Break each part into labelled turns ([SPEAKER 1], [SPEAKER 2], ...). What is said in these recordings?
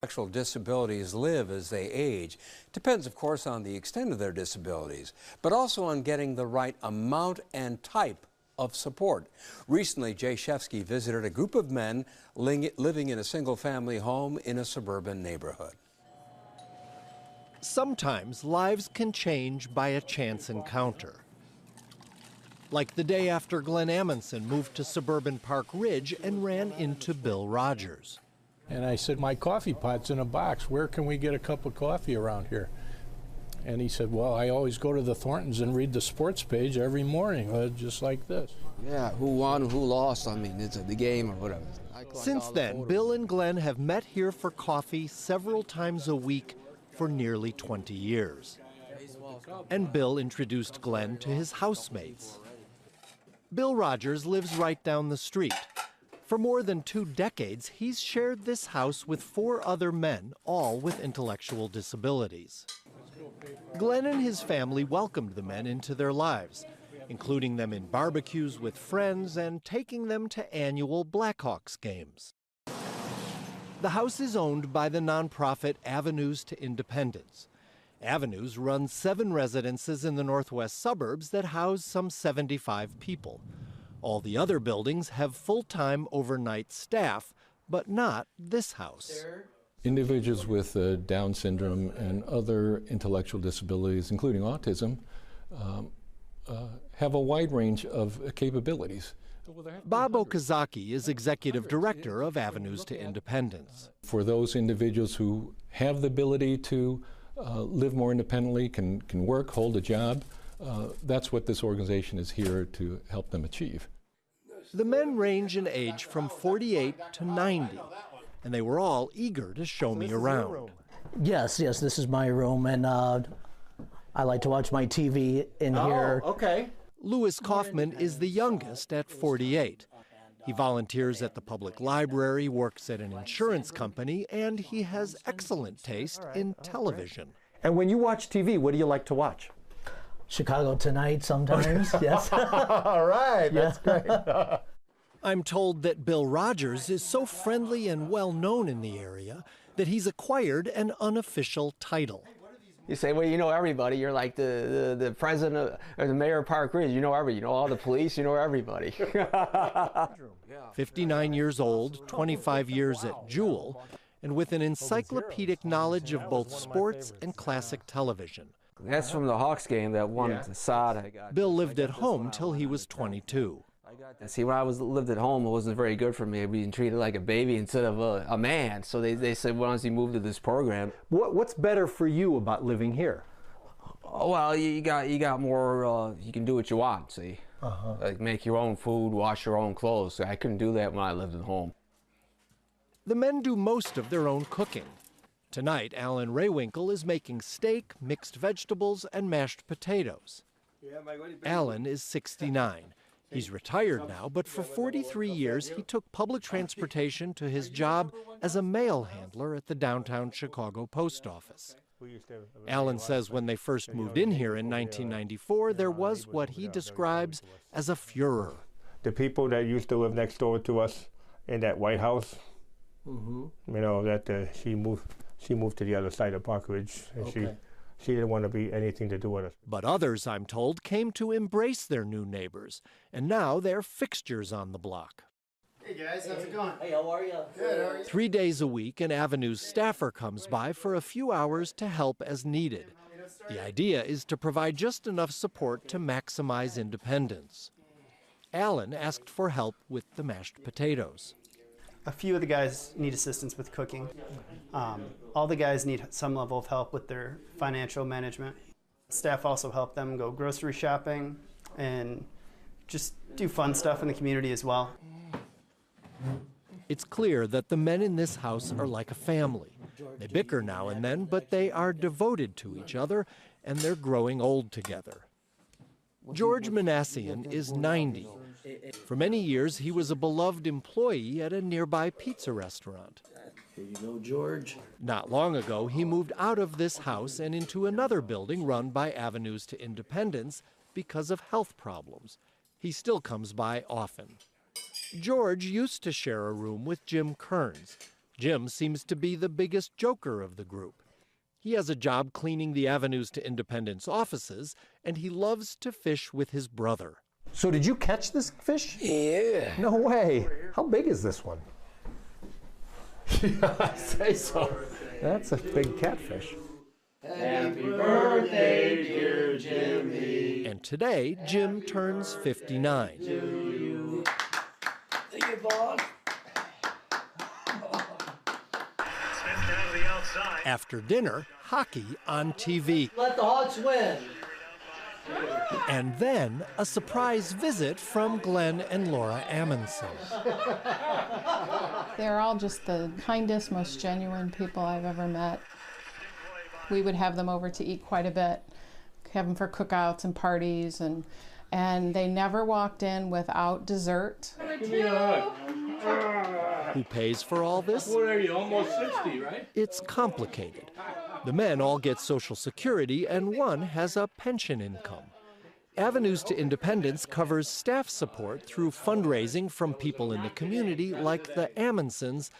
[SPEAKER 1] Intellectual disabilities live as they age. Depends, of course, on the extent of their disabilities, but also on getting the right amount and type of support. Recently, Jay Shefsky visited a group of men living in a single-family home in a suburban neighborhood.
[SPEAKER 2] Sometimes lives can change by a chance encounter. Like the day after Glenn Amundson moved to suburban Park Ridge and ran into Bill Rogers.
[SPEAKER 3] And I said, my coffee pot's in a box. Where can we get a cup of coffee around here? And he said, well, I always go to the Thorntons and read the sports page every morning, just like this.
[SPEAKER 4] Yeah, who won, who lost, I mean, it's the game or whatever.
[SPEAKER 2] Since then, Bill and Glenn have met here for coffee several times a week for nearly 20 years. And Bill introduced Glenn to his housemates. Bill Rogers lives right down the street. For more than 2 decades, he's shared this house with 4 other men, all with intellectual disabilities. Glenn and his family welcomed the men into their lives, including them in barbecues with friends and taking them to annual Blackhawks games. The house is owned by the nonprofit Avenues to Independence. Avenues runs 7 residences in the northwest suburbs that house some 75 people. All the other buildings have full-time overnight staff, but not this house.
[SPEAKER 3] Individuals with Down syndrome and other intellectual disabilities, including autism, have a wide range of capabilities.
[SPEAKER 2] Bob Okazaki is executive director of Avenues to Independence.
[SPEAKER 3] For those individuals who have the ability to live more independently, can work, hold a job, that's what this organization is here to help them achieve.
[SPEAKER 2] The men range in age from 48 to 90, and they were all eager to show me around.
[SPEAKER 5] Yes, this is my room, and I like to watch my TV in here.
[SPEAKER 2] Okay. Louis Kaufman is the youngest at 48. He volunteers at the public library, works at an insurance company, and he has excellent taste in television.
[SPEAKER 6] And when you watch TV, what do you like to watch?
[SPEAKER 5] Chicago Tonight sometimes, yes.
[SPEAKER 6] All right, that's great.
[SPEAKER 2] I'm told that Bill Rogers is so friendly and well known in the area that he's acquired an unofficial title.
[SPEAKER 4] You say, well, you know everybody. You're like the president or the mayor of Park Ridge. You know everybody. You know all the police. You know everybody.
[SPEAKER 2] 59 years old, 25 years at Jewel, and with an encyclopedic knowledge of both sports and classic television.
[SPEAKER 4] That's from the Hawks game, that one sod I got.
[SPEAKER 2] Bill lived at home till he was 22.
[SPEAKER 4] See, when I lived at home, it wasn't very good for me. Being treated like a baby instead of a man. So they said, why don't you move to this program?
[SPEAKER 6] What's better for you about living here?
[SPEAKER 4] Oh, well, you got more. You can do what you want. See, like make your own food, wash your own clothes. So I couldn't do that when I lived at home.
[SPEAKER 2] The men do most of their own cooking. Tonight, Alan Raywinkle is making steak, mixed vegetables, and mashed potatoes. Alan is 69. He's retired now, but for 43 years he took public transportation to his job as a mail handler at the downtown Chicago post office. Alan says when they first moved in here in 1994, there was what he describes as a furor.
[SPEAKER 7] The people that used to live next door to us in that White House, you know, that she moved to the other side of Park Ridge, and she didn't want to be anything to do with us.
[SPEAKER 2] But others, I'm told, came to embrace their new neighbors, and now they're fixtures on the block.
[SPEAKER 8] Hey guys, how's it going?
[SPEAKER 5] Hey, how are you?
[SPEAKER 8] Good, how are you?
[SPEAKER 2] 3 days a week, an Avenues staffer comes by for a few hours to help as needed. The idea is to provide just enough support to maximize independence. Alan asked for help with the mashed potatoes.
[SPEAKER 8] A few of the guys need assistance with cooking. All the guys need some level of help with their financial management. Staff also help them go grocery shopping and just do fun stuff in the community as well.
[SPEAKER 2] It's clear that the men in this house are like a family. They bicker now and then, but they are devoted to each other, and they're growing old together. George Manassian is 90. For many years, he was a beloved employee at a nearby pizza restaurant.
[SPEAKER 5] Here you go, George.
[SPEAKER 2] Not long ago, he moved out of this house and into another building run by Avenues to Independence because of health problems. He still comes by often. George used to share a room with Jim Kearns. Jim seems to be the biggest joker of the group. He has a job cleaning the Avenues to Independence offices, and he loves to fish with his brother.
[SPEAKER 6] So did you catch this fish?
[SPEAKER 1] Yeah.
[SPEAKER 6] No way. How big is this one? I say so. That's a big catfish.
[SPEAKER 9] Happy birthday, dear Jimmy.
[SPEAKER 2] And today, Jim turns 59.
[SPEAKER 9] Thank you, boss.
[SPEAKER 2] After dinner, hockey on TV.
[SPEAKER 5] Let the Hawks win.
[SPEAKER 2] And then a surprise visit from Glenn and Laura Amundsen.
[SPEAKER 10] They're all just the kindest, most genuine people I've ever met. We would have them over to eat quite a bit, have them for cookouts and parties, and they never walked in without dessert.
[SPEAKER 3] Give me a hug.
[SPEAKER 2] Who pays for all this?
[SPEAKER 3] What are you, almost 60, right?
[SPEAKER 2] It's complicated. The men all get Social Security, and one has a pension income. Avenues to Independence covers staff support through fundraising from people in the community like the Amundsens,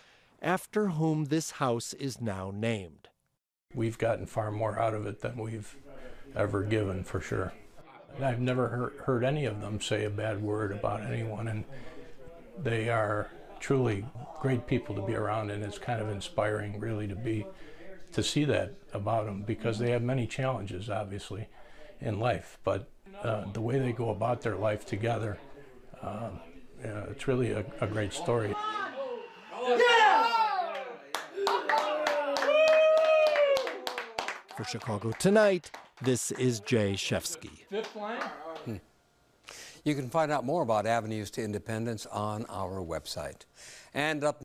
[SPEAKER 2] after whom this house is now named.
[SPEAKER 3] We've gotten far more out of it than we've ever given, for sure. I've never heard any of them say a bad word about anyone, and they are truly great people to be around, and it's kind of inspiring, really, to see that about them, because they have many challenges, obviously, in life, but the way they go about their life together, it's really a great story.
[SPEAKER 2] For Chicago Tonight, this is Jay Shefsky.
[SPEAKER 3] Fifth line?
[SPEAKER 1] You can find out more about Avenues to Independence on our website. And up